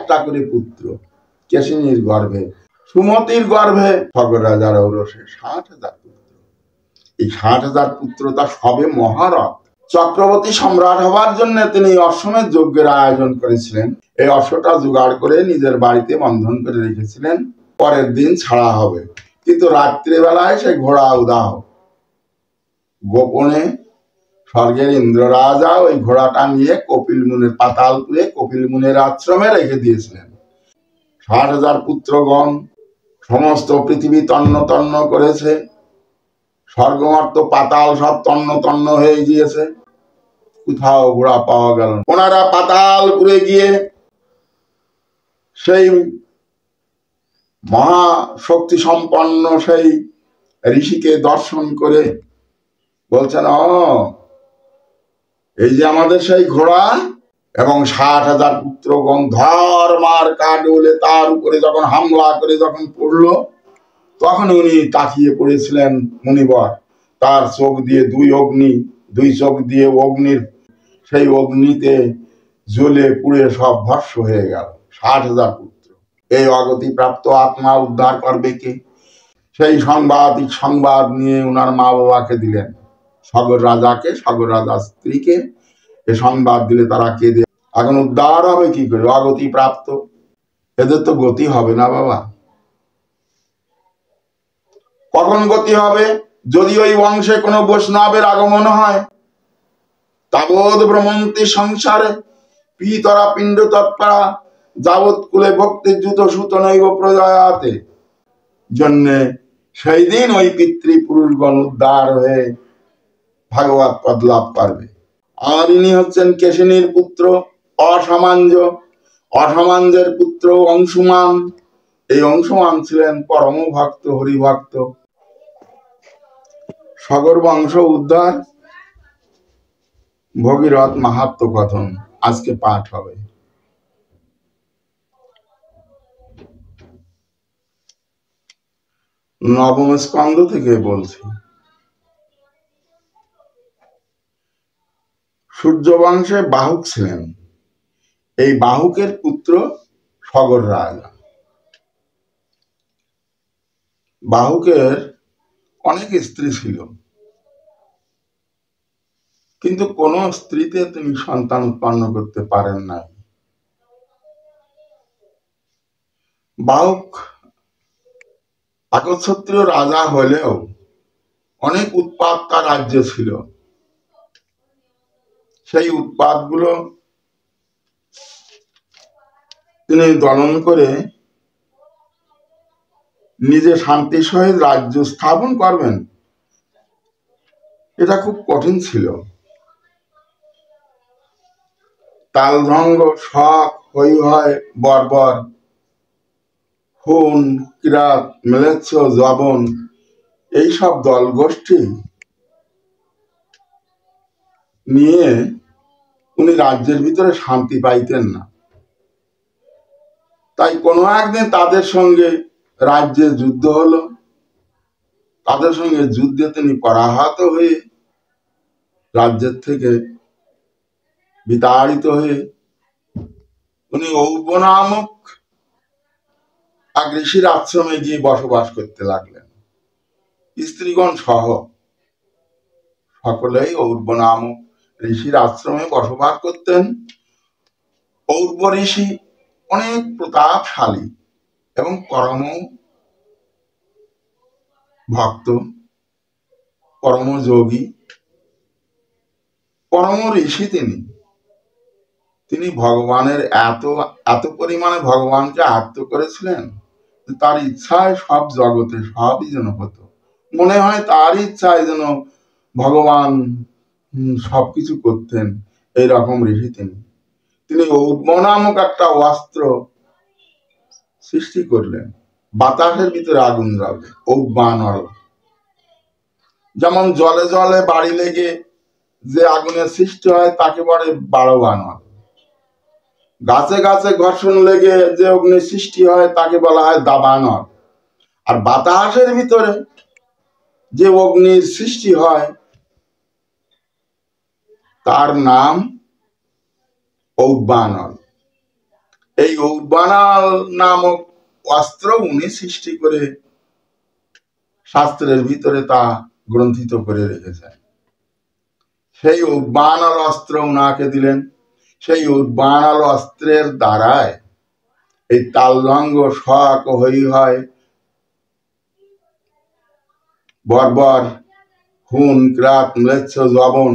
60টা করে পুত্র কেশিনীর গর্ভে, সুমতির গর্ভে সগর রাজার ঔরসে 60,000 পুত্র। এই 60,000 পুত্র তার সবে মহারথ। চক্রবর্তী সম্রাট হবার জন্য তিনি অশ্বমেধ যজ্ঞের আয়োজন করেছিলেন। এই অশ্বটা জোগাড় করে নিজের বাড়িতে বন্ধন করে রেখেছিলেন, পরের দিন ছাড়া হবে। কিন্তু রাত্রিবেলায় সে ঘোড়া উদাহ। গোপনে স্বর্গের ইন্দ্র রাজা ওই ঘোড়াটা নিয়ে কপিল মুনির পাতালপুরে কপিল মুনির আশ্রমে রেখে দিয়েছিলেন। 60,000 পুত্রগণ সমস্ত পৃথিবী তন্ন তন্ন করেছে, স্বর্গমর্ত পাতাল সব তন্ন তন্ন হয়ে গিয়েছে, কোথাও ঘোড়া পাওয়া গেল না। ওনারা পাতালপুরে গিয়ে সেই মহা শক্তি সম্পন্ন সেই ঋষিকে দর্শন করে বলছেন, এই যে আমাদের সেই ঘোড়া এবং 60,000 পুত্রগণ ধর্মার কাডলে তার উপরে যখন হামলা করে যখন পড়লো, তখন উনি তাকিয়ে পড়েছিলেন মুনিবর। তার চোখ দিয়ে দুই চোখ দিয়ে অগ্নির সেই অগ্নিতে জ্বলে পুড়ে সব ভস্ম হয়ে গেল 60,000 পুত্র। এই অগতি প্রাপ্ত আত্মা উদ্ধার করবে কে? সেই সংবাদ নিয়ে উনার মা বাবাকে দিলেন, সগর রাজাকে, সগর রাজার স্ত্রীকে এ সংবাদ দিলে তারা কেঁদে, এখন উদ্ধার হবে কি করে? অগতি প্রাপ্ত, এদের তো গতি হবে না বাবা। কখন গতি হবে? যদি ওই বংশে কোনো বৈষ্ণবের আগমন হয়। তাবৎ ভ্রমন্তি সংসারে পিতরা পিণ্ড তৎপরা যাবৎ কুলে ভক্তি জুত সুত নৈব প্রজায়াতে। জন্যে সেই দিন ওই পিতৃপুরুষগণ উদ্ধার হয়ে ভাগবত পদ লাভ করবে। আর ইনি হচ্ছেন কেশিনীর পুত্র অসামাঞ্জের পুত্র অংশুমান। এই অংশুমান ছিলেন পরম ভক্ত, হরিভক্ত। সগর বংশ উদ্ধার, ভগীরথ মাহাত্ম্য কথন আজকে পাঠ হবে। নবম স্কন্ধ থেকে বলছি। সূর্য বংশে বাহুক ছিলেন, এই বাহুকের পুত্র সগর রাজা। বাহুকের অনেক স্ত্রী ছিল, কিন্তু কোন স্ত্রীতে তিনি সন্তান উৎপন্ন করতে পারেন নাই। বাহুক একচ্ছত্রীয় রাজা হলেও অনেক উৎপাত তার রাজ্যে ছিল। সেই উৎপাতগুলো তিনি দমন করে নিজে শান্তির সহিত রাজ্য স্থাপন করবেন, এটা খুব কঠিন ছিল। তালভঙ্গ, শক, হৈহয়, বর্বর, হুন, কিরাত, ম্লেচ্ছ, জবন, এইসব দল গোষ্ঠী নিয়ে উনি রাজ্যের ভিতরে শান্তি পাইতেন না। তাই কোনো একদিন তাদের সঙ্গে রাজ্যে যুদ্ধ হলো। তাদের সঙ্গে যুদ্ধে তিনি পরাহত হয়ে রাজ্যের থেকে বিতাড়িত হয়ে উনি ঔব নামক এক ঋষির আশ্রমে গিয়ে বসবাস করতে লাগলেন। স্ত্রীগণ সহ সকলেই ঔব নামক ঋষির আশ্রমে বসবাস করতেন। ঔব ঋষি অনেক প্রতাপশালী এবং পরম ভক্ত, পরম যোগী, পরম ঋষি। তিনি ভগবানের এত পরিমাণে ভগবানকে আয়ত্ত করেছিলেন, তার ইচ্ছায় সব জগতে সবই যেন হতো। মনে হয় তার ইচ্ছায় যেন ভগবান সবকিছু করতেন। এইরকম ঋষি তিনি ঔব নামক একটা অস্ত্র সৃষ্টি করলেন। বাতাসের ভিতরে আগুন জ্বলবে, ঔবানল। যেমন জলে জলে বাড়ি লেগে যে আগুনের সৃষ্টি হয় তাকে বলে বাড়বানল। গাছে গাছে ঘর্ষণ লেগে যে অগ্নির সৃষ্টি হয় তাকে বলা হয় দাবানল। আর বাতাসের ভিতরে যে অগ্নির সৃষ্টি হয় তার নাম ঔবানল। এই উদ্বানাল নামক অস্ত্র উনি সৃষ্টি করে শাস্ত্রের ভিতরে তা গ্রন্থিত করে রেখেছেন। সেই উদ্বানাল অস্ত্র উনাকে দিলেন। সেই উদ্বানাল অস্ত্রের দ্বারায় এই তালরঙ্গ শক হই হয়, বর্বর, হুন, ক্রাত, ম্লেচ্ছ, জবন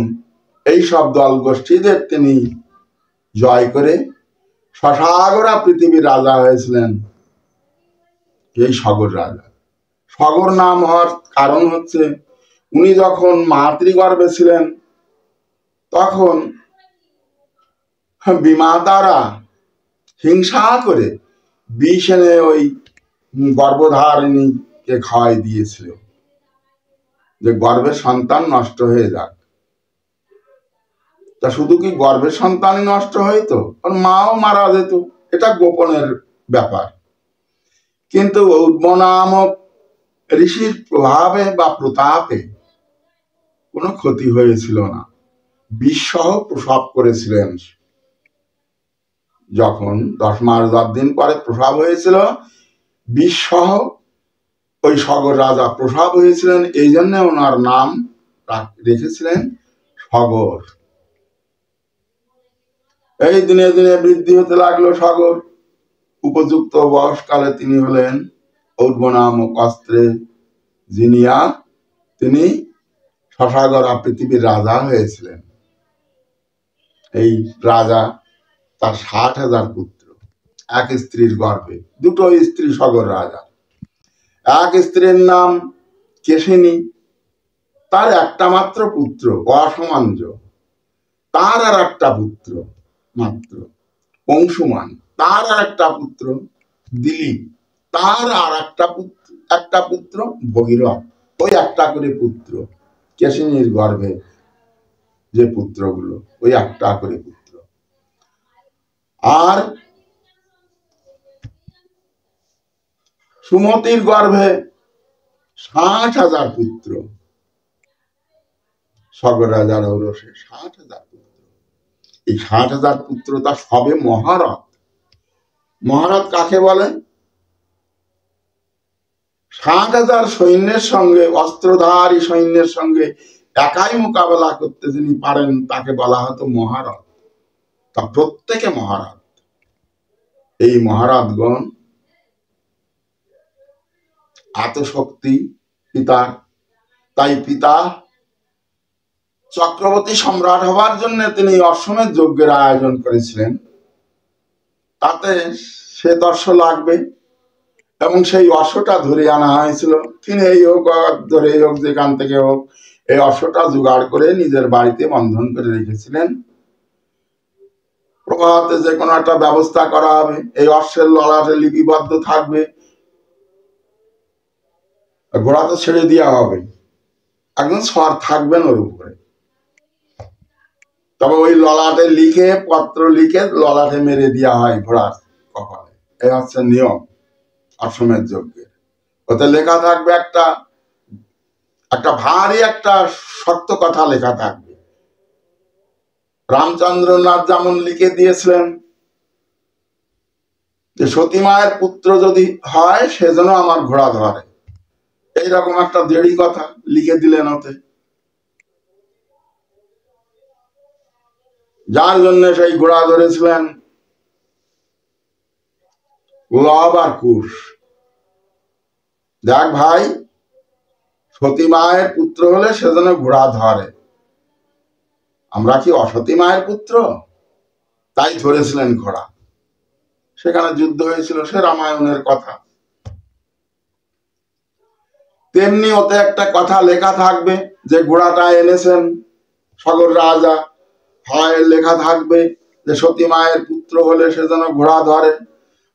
এইসব দল গোষ্ঠীদের তিনি জয় করে সসাগরা পৃথিবীর রাজা হয়েছিলেন। এই সগর রাজা। সগর নাম হওয়ার কারণ হচ্ছে উনি যখন মাতৃগর্ভে ছিলেন তখন বিমাতারা হিংসা করে বিষ এনে ওই গর্ভধারিণীকে খাওয়াই দিয়েছিল, যে গর্ভের সন্তান নষ্ট হয়ে যাক। তা শুধু কি গর্ভের সন্তানই নষ্ট হইতো, আর মাও মারা যেত, এটা গোপনের ব্যাপার। কিন্তু উদ্ম নামক ঋষির প্রভাবে বা প্রতাপে কোনো ক্ষতি হয়েছিল না। বিষ-সহ প্রসব করেছিলেন। যখন 10 মাস 10 দিন পরে প্রসব হয়েছিল, বিষ-সহ ওই সগর রাজা প্রসব হয়েছিলেন। এই জন্য ওনার নাম রেখেছিলেন সগর। এই দিনে দিনে বৃদ্ধি হতে লাগলো সগর। উপযুক্ত বয়সকালে তিনি হলেন উদ্ম নামক অস্ত্রে জিনিয়া তিনি সসাগরা পৃথিবীর রাজা হয়েছিলেন। এই রাজা তার 60,000 পুত্র, এক স্ত্রীর গর্ভে, 2 স্ত্রী সগর রাজা। এক স্ত্রীর নাম কেশিনী, তার একটা মাত্র পুত্র অসমাঞ্জ। তার আর একটা পুত্র মাত্র অংশুমান। তার আর একটা পুত্র দিলীপ। তার আর একটা পুত্র ভগীরথ। ওই একটা করে পুত্র, কেশিনীর গর্ভে যে পুত্রগুলো, ওই একটা করে পুত্র। আর সুমতির গর্ভে 60,000 পুত্র। সগর রাজার ঔরসে 60,000 পুত্র। এই 60,000 পুত্র তা সবে মহারথ। মহারথ কাকে বলে? 60,000 সৈন্যের সঙ্গে, অস্ত্রধারী সৈন্যের সঙ্গে একাই মোকাবেলা করতে যিনি পারেন তাকে বলা হতো মহারথ। তা প্রত্যেকে মহারথ। এই মহারথগণ এত শক্তি পিতার, তাই পিতা চক্রবর্তী সম্রাট হবার জন্য তিনি অশ্বমেধ যজ্ঞের আয়োজন করেছিলেন। তাতে সে দর্শ লাগবে এবং সেই অশ্বটা ধরে আনা হয়েছিল। তিনি এই হোক ধরে হোক, যেখান থেকে হোক, এই অশ্বটা জোগাড় করে নিজের বাড়িতে বন্ধন করে রেখেছিলেন। প্রভাতে যে কোনো একটা ব্যবস্থা করা হবে, এই অশ্বের ললাটে লিপিবদ্ধ থাকবে, ঘোড়া তো ছেড়ে দেওয়া হবে, একজন সর থাকবেন ওর উপরে। তবে ওই ললাটে লিখে, পত্র লিখে ললাটে মেরে দেওয়া হয় ঘোড়ার কপালে। এই হচ্ছে নিয়ম অশ্বমেধ যজ্ঞের। ওতে লেখা থাকবে একটা ভারী একটা শক্ত কথা লেখা থাকবে। রামচন্দ্রনাথ যেমন লিখে দিয়েছিলেন যে সতী মায়ের পুত্র যদি হয় সেজন্য আমার ঘোড়া ধরে, এইরকম একটা দেড়ি কথা লিখে দিলেন ওতে। যার জন্য সেই ঘোড়া ধরেছিলেন লব আর কুশ। দেখ ভাই, সতী মায়ের পুত্র হলে সেজন্য ঘোড়া ধরে, আমরা কি অসতী মায়ের পুত্র? তাই ধরেছিলেন ঘোড়া। সেখানে যুদ্ধ হয়েছিল, সে রামায়ণের কথা। তেমনি ওতে একটা কথা লেখা থাকবে যে ঘোড়াটা এনেছেন সগর রাজা, হয় লেখা থাকবে যে সতী মায়ের পুত্র হলে সেজন্য ঘোড়া ধরে,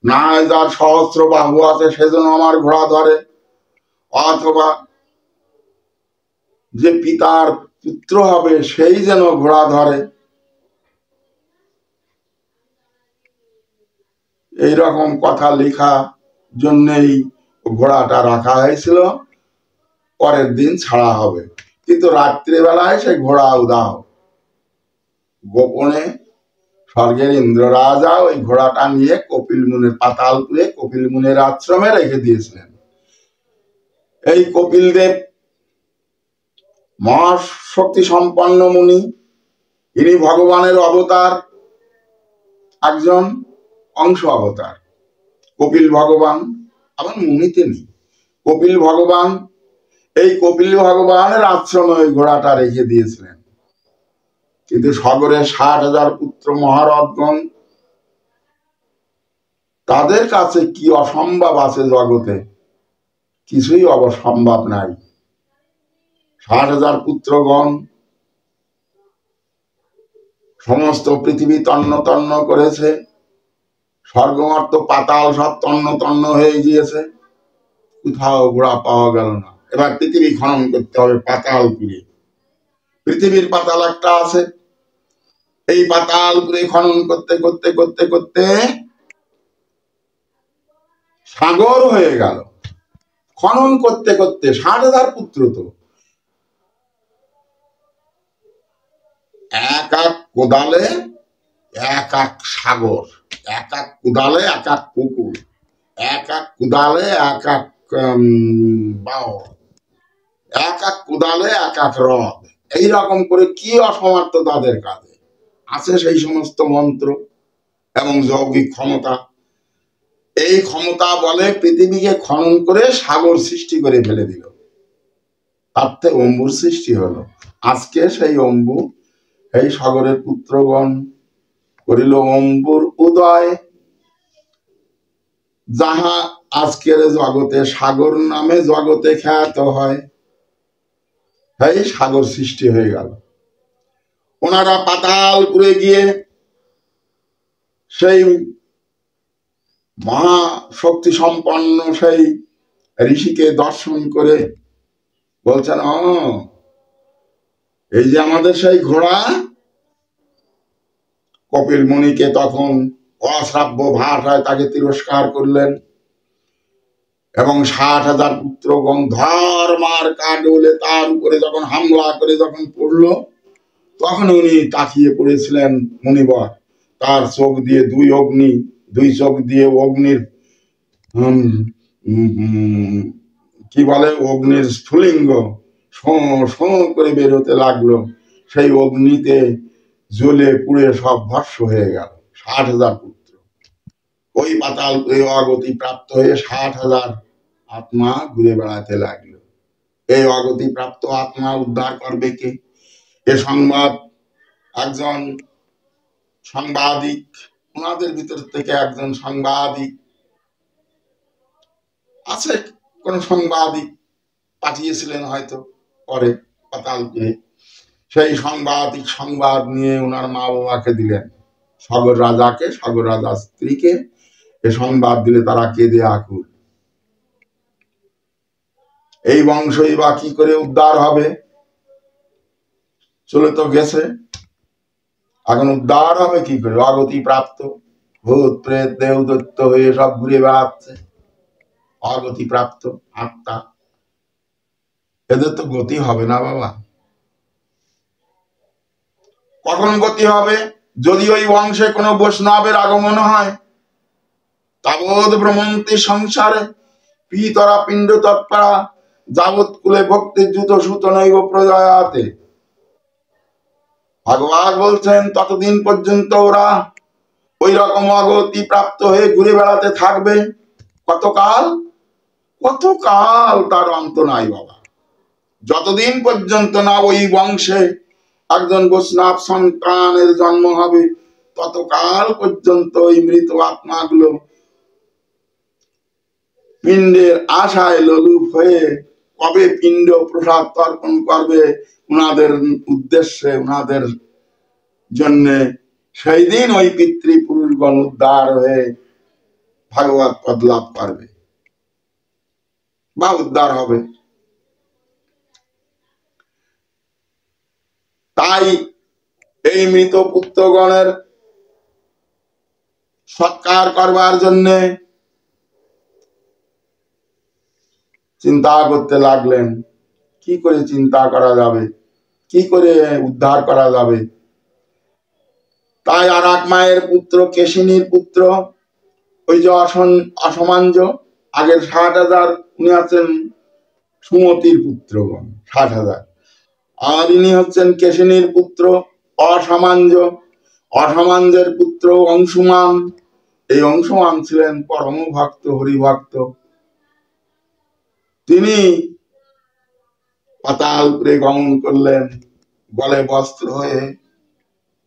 না যার সহস্র বাহু আছে সেজন্য আমার ঘোড়া ধরে, অথবা যে পিতার পুত্র হবে সেই যেন ঘোড়া ধরে। এইরকম কথা লেখা জন্যই ঘোড়াটা রাখা হয়েছিল, পরের দিন ছাড়া হবে। কিন্তু রাত্রিবেলায় সেই ঘোড়া উধাও। গোপনে স্বর্গের ইন্দ্র রাজা ওই ঘোড়াটা নিয়ে কপিল মুনির পাতালপুরে কপিল মুনির আশ্রমে রেখে দিয়েছিলেন। এই কপিল দেব মহাশক্তি সম্পন্ন মুনি, ইনি ভগবানের অবতার, একজন অংশ অবতার। কপিল ভগবান আবার মুনি তিনি, কপিল ভগবান। এই কপিল ভগবানের আশ্রমে ওই ঘোড়াটা রেখে দিয়েছিলেন। কিন্তু সাগরের 60,000 পুত্র মহারথগণ, তাদের কাছে কি অসম্ভব আছে জগতে? কিছুই অবসম্ভব নাই। 60,000 পুত্রগণ সমস্ত পৃথিবী তন্ন তন্ন করেছে, স্বর্গমর্ত পাতাল সব তন্ন তন্ন হয়ে গিয়েছে, কোথাও ঘোড়া পাওয়া গেল না। এবার পৃথিবী খনন করতে হবে পাতালপুরে। পৃথিবীর পাতাল একটা আছে, এই পাতালপুরে খনন করতে করতে করতে করতে সাগর হয়ে গেল। খনন করতে করতে 60,000 পুত্র তো এক এক কোদালে এক এক সাগর, এক এক কোদালে এক এক পুকুর, এক এক কোদালে এক এক বাও, এক এক কোদালে এক এক হ্রদ। এইরকম করে কি অসমর্থ তাদের কাজে আছে সেই সমস্ত মন্ত্র এবং যৌগিক ক্ষমতা। এই ক্ষমতা বলে পৃথিবীকে খনন করে সাগর সৃষ্টি করে ফেলে দিল। তার থেকে অম্বুর সৃষ্টি হলো। আজকে সেই অম্বু, এই সাগরের পুত্রগণ করিল অম্বুর উদয়, যাহা আজকের জগতে সাগর নামে জগতে খ্যাত হয়। এই সাগর সৃষ্টি হয়ে গেল। ওনারা পাতালপুরে গিয়ে সেই মহা শক্তি সম্পন্ন সেই ঋষিকে দর্শন করে বলছেন, এই যে আমাদের সেই ঘোড়া। কপিল মুনিকে তখন অশ্রাব্য ভাষায় তাকে তিরস্কার করলেন এবং 60,000 পুত্রগণ ধর্মার কাডলে তার উপরে যখন হামলা করে যখন পড়লো, তখন উনি তাকিয়ে পড়েছিলেন মুনিবর। তার চোখ দিয়ে দুই চোখ দিয়ে অগ্নির কি বলে, অগ্নির স্ফুলিঙ্গ শোঁ করে বেরোতে লাগলো। সেই অগ্নিতে জ্বলে পুড়ে সব ভস্ম হয়ে গেল 60,000 পুত্র। ওই পাতাল অগতি প্রাপ্ত হয়ে 60,000 আত্মা ঘুরে বেড়াতে লাগলো। এই অগতি প্রাপ্ত আত্মা উদ্ধার করবে কে? এ সংবাদ একজন সাংবাদিক, ওনাদের ভিতর থেকে একজন সাংবাদিক আছে, কোন সাংবাদিক পাঠিয়েছিলেন হয়তো পরে পাতালপুরে। সেই সাংবাদিক সংবাদ নিয়ে ওনার মা বাবাকে দিলেন, সাগর রাজাকে, সাগর রাজার স্ত্রীকে এ সংবাদ দিলে তারা কেঁদে আকুল। এই বংশই বা কি করে উদ্ধার হবে? চলে তো গেছে, এখন উদ্ধার হবে কি করে? অগতি প্রাপ্ত ভূত প্রেত দেবদত্ত হয়ে সব ঘুরে বেড়াচ্ছে, অগতি প্রাপ্ত আত্মা। এদের তো গতি হবে না বাবা। কখন গতি হবে? যদি ওই বংশে কোনো বৈষ্ণবের আগমন হয়। তাবৎ ভ্রমন্তি সংসারে পিতরা পিণ্ড তৎপরা যাবৎ কুলে ভক্তির জুত সুত নৈব প্রজায়াতে। ভগবান বলছেন ততদিন পর্যন্ত ওরা ওই রকম অগতি প্রাপ্ত হয়ে ঘুরে বেড়াতে থাকবে। কতকাল? কতকাল তার অন্ত নাই বাবা। যতদিন পর্যন্ত না ওই বংশে একজন বৈষ্ণব সন্তানের জন্ম হবে, ততকাল পর্যন্ত ওই মৃত আত্মাগুলো পিণ্ডের আশায় লোলুপ হয়ে কবে পিণ্ড প্রসাদ তর্পণ করবে উনাদের উদ্দেশ্যে, উনাদের জন্যে, সেই দিন ওই পিতৃপুরুষগণ উদ্ধার হয়ে ভাগবত পদ লাভ করবে বা উদ্ধার হবে। তাই এই মৃত পুত্রগণের সৎকার করবার জন্যে চিন্তা করতে লাগলেন, কি করে চিন্তা করা যাবে, কি করে উদ্ধার করা যাবে। তাই আর এক মায়ের পুত্র কেশিনীর পুত্র ওই যে অসমাঞ্জ আগের ৬০,০০০, উনি আছেন সুমতির পুত্রগণ ৬০,০০০, আর ইনি হচ্ছেন কেশিনীর পুত্র অসমাঞ্জ। অসমাঞ্জের পুত্র অংশুমান। এই অংশুমান ছিলেন পরম ভক্ত, হরিভক্ত। তিনি পাতালপুরে গমন করলেন গলে বস্ত্র হয়ে,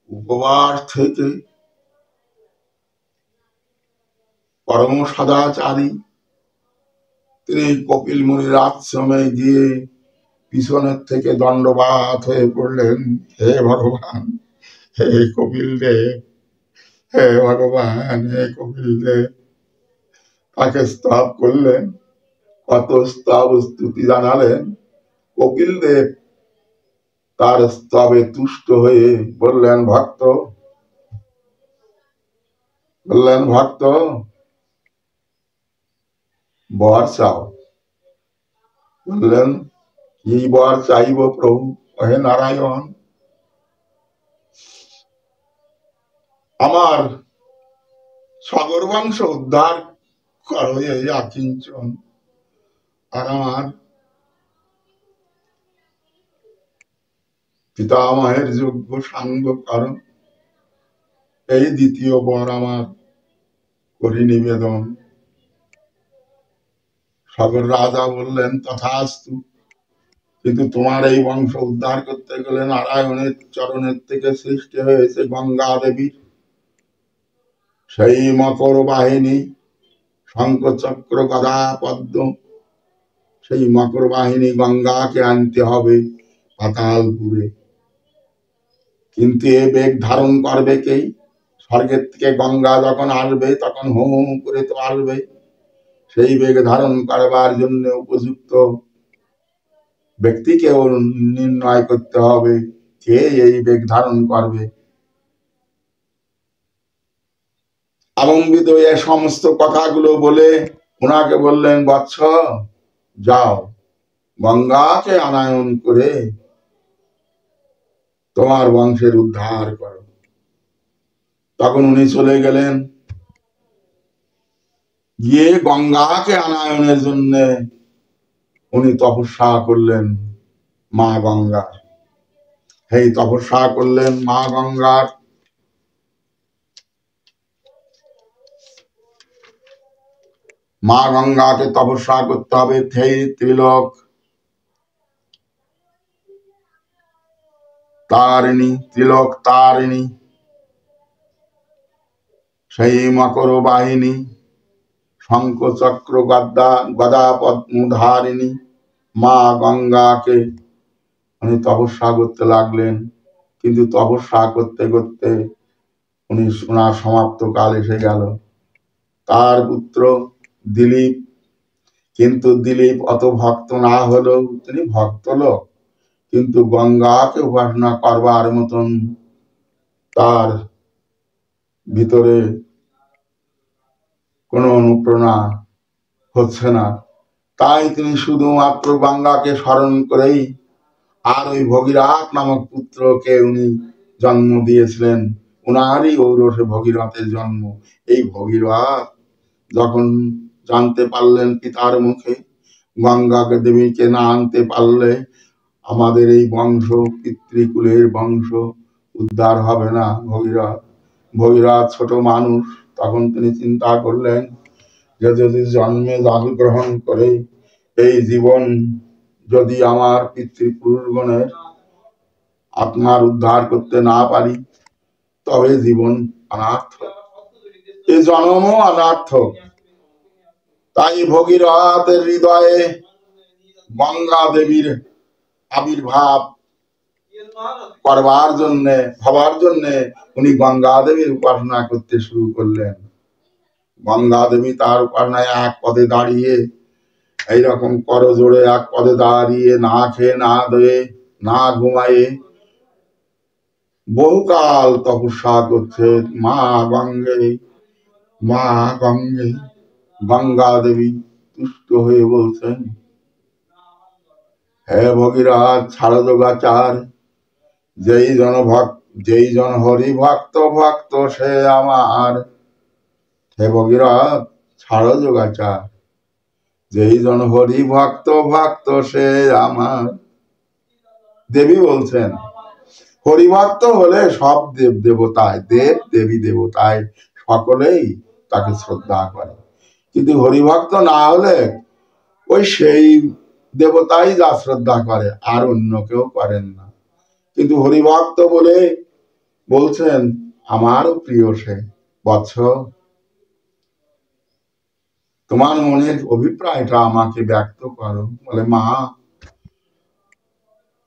উপবাস থেকে পরম সদাচারী। তিনি কপিল মুনির আশ্রমে গিয়ে পিছনের থেকে দণ্ডবাত হয়ে পড়লেন, হে ভগবান, হে কপিল দেব, হে ভগবান, হে কপিল দেব। তাকে স্তব করলেন, কত স্তব স্তুতি জানালেন। কপিল দেব তার স্তবে তুষ্ট হয়ে বললেন, ভক্ত বর চাও। বললেন, কি বর চাইব প্রভু? হে নারায়ণ, আমার সগর বংশ উদ্ধার করো এই আকিঞ্চন, আর আমার পিতামহের যোগ্য সাঙ্গ করো, এই দ্বিতীয় বর আমার করি নিবেদন। সগর রাজা বললেন, তথাস্তু। কিন্তু তোমার এই বংশ উদ্ধার করতে গেলে নারায়ণের চরণের থেকে সৃষ্টি হয়েছে গঙ্গা দেবীর সেই মকর বাহিনী, শঙ্খ চক্র গদা পদ্ম, সেই মকর বাহিনী গঙ্গাকে আনতে হবে পাতালপুরে। কিন্তু এ বেগ ধারণ করবে কে? স্বর্গের থেকে গঙ্গা যখন আসবে তখন হু হু করে তো আসবে। সেই বেগ ধারণ করবার জন্য উপযুক্ত ব্যক্তিকে নির্ণয় করতে হবে, কে এই বেগ ধারণ করবে। আবম্বিত এ সমস্ত কথাগুলো বলে ওনাকে বললেন, বৎস যাও, গঙ্গাকে আনায়ন করে তোমার বংশের উদ্ধার করো। তখন উনি চলে গেলেন, গিয়ে গঙ্গাকে আনায়নের জন্য উনি তপস্যা করলেন মা গঙ্গার। এই তপস্যা করলেন মা গঙ্গার। মা গঙ্গাকে তপস্যা করতে হবে, সেই ত্রিলোক তারিণী, ত্রিলোক তারিণী, সেই মকর বাহিনী, শঙ্খ চক্র গদা পদ্মধারিণী মা গঙ্গাকে উনি তপস্যা করতে লাগলেন। কিন্তু তপস্যা করতে করতে উনি ওনার সমাপ্ত কাল এসে গেল। তার পুত্র দিলীপ, কিন্তু দিলীপ অত ভক্ত না হলেও তিনি ভক্ত লোক, কিন্তু গঙ্গাকে উপাসনা করবার মতন তার ভিতরে কোনো অনুপ্রেরণা হচ্ছে না। তাই তিনি শুধুমাত্র গঙ্গাকে স্মরণ করেই, আর ওই ভগীরথ নামক পুত্রকে উনি জন্ম দিয়েছিলেন। উনারই ঔরসে ভগীরথের জন্ম। এই ভগীরথ যখন জানতে পারলেন পিতার মুখে, গঙ্গাকে দেবীকে না আনতে পারলে আমাদের এই বংশ, পিতৃকুলের বংশ উদ্ধার হবে না। ভগীরথ ছোট মানুষ, তখন তিনি চিন্তা করলেন যে যদি জন্মে জন্মগ্রহণ করে এই জীবন যদি আমার পিতৃপুরুষগণের আত্মার উদ্ধার করতে না পারি, তবে জীবন অনার্থ, এ জন্মও অনার্থ। তাই ভগীরথের হৃদয়ে গঙ্গা দেবীর আবির্ভাব করবার জন্য, হবার জন্য উনি গঙ্গা দেবীর উপাসনা করতে শুরু করলেন। গঙ্গা দেবী তার উপাসনায় এক পদে দাঁড়িয়ে, এইরকম কর জোড়ে এক পদে দাঁড়িয়ে, না খেয়ে না ধুয়ে না ঘুমায়ে বহুকাল তপস্যা করছে। মা গঙ্গে, মা গঙ্গে। গঙ্গা দেবী তুষ্ট হয়ে বলছেন, হে ভগীরথ শারদোগাচার, যেই জন যেই জন হরি ভক্ত ভক্ত সে আমার, হে ভগীরথ ছাড়ো যোগাচার। যেই জন হরি ভক্ত ভক্ত সে আমার। দেবী বলছেন হরিভক্ত হলে সব দেব দেবতায়, দেব দেবী দেবতায় সকলেই তাকে শ্রদ্ধা করে, কিন্তু হরিভক্ত না হলে ওই সেই দেবতাই যা শ্রদ্ধা করে, আর অন্য কেউ করেন না। কিন্তু হরিভক্ত বলে বলছেন আমারও প্রিয় সে। বৎস, তোমার মনের অভিপ্রায়টা আমাকে ব্যক্ত করো। বলে মা,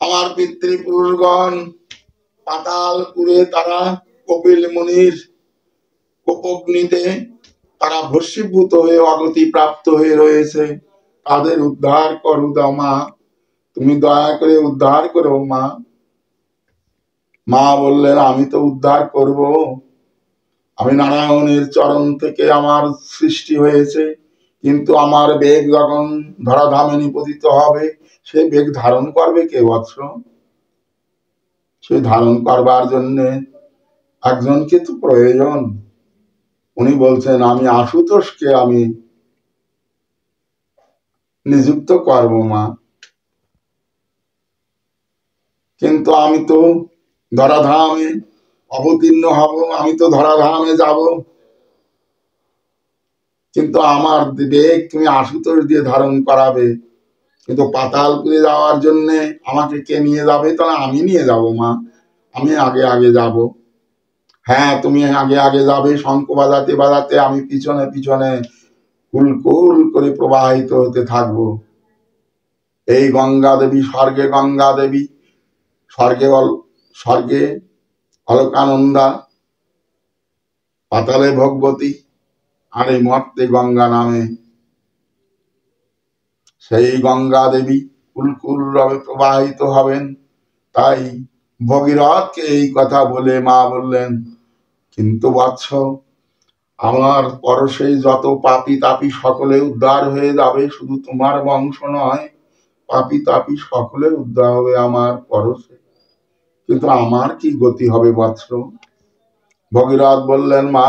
আমার পিতৃপুরুষগণ পাতালপুরে তারা কপিল মুনির কোপগ্নিতে তারা ভস্মীভূত হয়ে অগতি প্রাপ্ত হয়ে রয়েছে, তাদের উদ্ধার করো দাও মা, তুমি দয়া করে উদ্ধার করো মা। মা বললেন আমি তো উদ্ধার করব, আমি নারায়ণের চরণ থেকে আমার সৃষ্টি হয়েছে, কিন্তু আমার বেগ যখন ধরাধামে নিপতিত হবে, সে বেগ ধারণ করবে কে বৎস? সে ধারণ করবার জন্য একজনকে তো প্রয়োজন। উনি বলছেন আমি আশুতোষকে আমি নিযুক্ত করব মা, কিন্তু আমি তো ধরাধামে অবতীর্ণ হব, আমি তো ধরাধামে যাব, কিন্তু আমার বেগ তুমি আশুতোষ দিয়ে ধারণ করাবে, কিন্তু পাতালপুরে যাওয়ার জন্য আমাকে কে নিয়ে যাবে? তাহলে আমি নিয়ে যাব মা, আমি আগে আগে যাব। হ্যাঁ তুমি আগে আগে যাবে, শঙ্খ বাজাতে বাজাতে আমি পিছনে পিছনে কুলকুল করে প্রবাহিত হতে থাকবো। এই গঙ্গা দেবী স্বর্গে, গঙ্গা দেবী স্বর্গে, স্বর্গে অলকানন্দা, পাতালে ভগবতী, আর এই মর্তে গঙ্গা নামে সেই গঙ্গা দেবী কুলকুল রবে প্রবাহিত হবেন। তাই ভগীরথকে এই কথা বলে মা বললেন কিন্তু বৎস, আমার পরশে যত পাপী তাপী সকলে উদ্ধার হয়ে যাবে, শুধু তোমার বংশ নয়, পাপী তাপী সকলে উদ্ধার হবে আমার পরশে, কিন্তু আমার কি গতি হবে বৎস? ভগীরথ বললেন মা,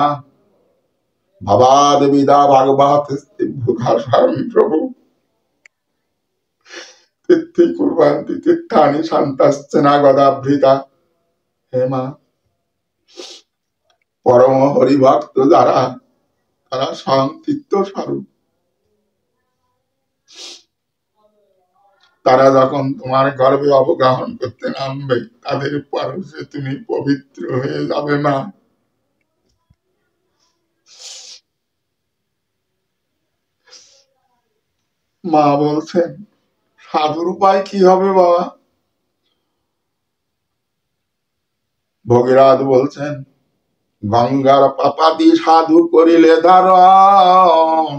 ভাবাদ বিদা ভাগবত প্রভু তিথি কুর্বান্তি তীর্থানি শান্তাশ্চনা গদাভৃতা। হে মা, পরম হরিভক্ত যারা, তারা শান্তিত্ব স্বরূপ, তারা যখন তোমার গর্ভে অবগাহন করতে নামবে, তাদের পরশে তুমি পবিত্র হয়ে যাবে মা। মা বলছেন সাধুর উপায় কি হবে বাবা? ভগীরথ বলছেন গঙ্গার পাপাদি সাধু করিলে ধারণ,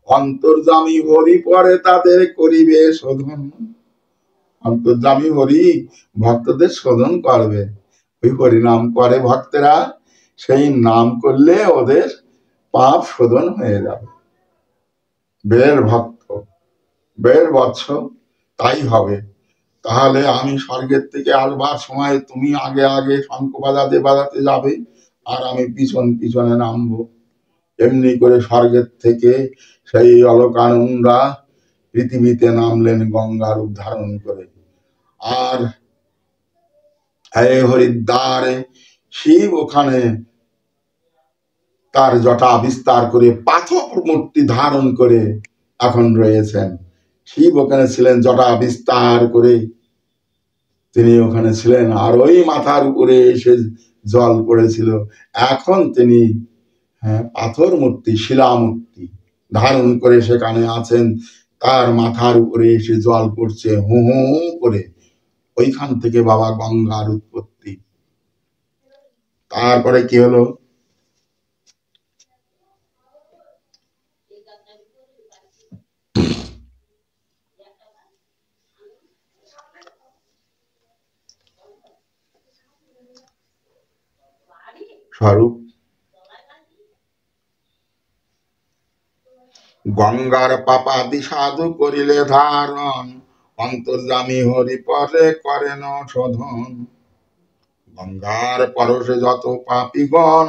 অন্তর্যামী হরি পরে তাদের করিবে শোধন। অন্তর্যামী হরি ভক্তদের শোধন করবে, ওই হরি নাম করে ভক্তেরা, সেই নাম করলে ওদের পাপ শোধন হয়ে যাবে। বের ভক্ত, বের বৎস, তাই হবে। তাহলে আমি স্বর্গের থেকে আসবার সময় তুমি আগে আগে শঙ্খ বাজাতে বাজাতে যাবে, আর আমি পিছন পিছনে নামবো। এমনি করে স্বর্গের থেকে সেই অলকানন্দা পৃথিবীতে নামলেন গঙ্গার রূপ ধারণ করে। আর হরিদ্বারে শিব ওখানে তার জটা বিস্তার করে পাথর মূর্তি ধারণ করে এখন রয়েছেন। শিব ওখানে ছিলেন জটা বিস্তার করে, তিনি ওখানে ছিলেন, আর ওই মাথার উপরে এসে জল পড়েছিল। এখন তিনি পাথর মূর্তি, শিলা মূর্তি ধারণ করে সেখানে আছেন, তার মাথার উপরে এসে জল পড়ছে হু হু করে। ওইখান থেকে বাবা গঙ্গার উৎপত্তি। তারপরে কি হলো? স্বরূপ গঙ্গার পাপাদি সাধু করিলে ধারণ, অন্তর্যামী হরি পরে করেন শোধন। গঙ্গার পরশে যত পাপীগণ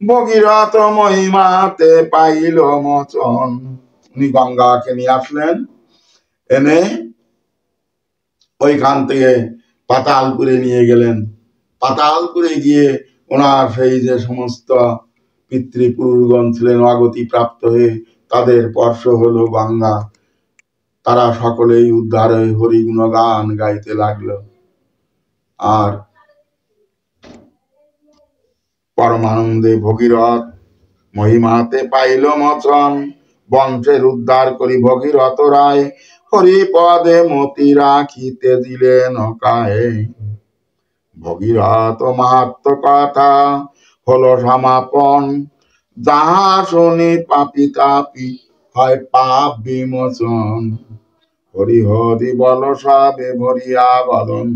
ভগীরথ মহিমাতে পাইল মোচন। উনি গঙ্গাকে নিয়ে আসলেন, এনে ওইখান থেকে পাতালপুরে নিয়ে গেলেন। পাতালপুরে গিয়ে ওনার সেই যে সমস্ত পিতৃপুরুষগণ ছিলেন অগতি প্রাপ্ত হয়ে তাদের স্পর্শ হলো গঙ্গা, তারা সকলেই উদ্ধার হয়ে হরিগুণ গান গাইতে লাগলো। আর পরমানন্দে ভগীরথ মহিমাতে পাইল মোচন, বংশের উদ্ধার করি ভগীরথ রায়, হরিপদে মতি রাখিতে দিলেন কায়ে। ভগীরথ মাহাত্ম কথা হলো সমাপন, যাহা শুনি পাপি তাপি হয় পাপ বিমোচন। হরি হরি বল সবে ভরিয়া বদন,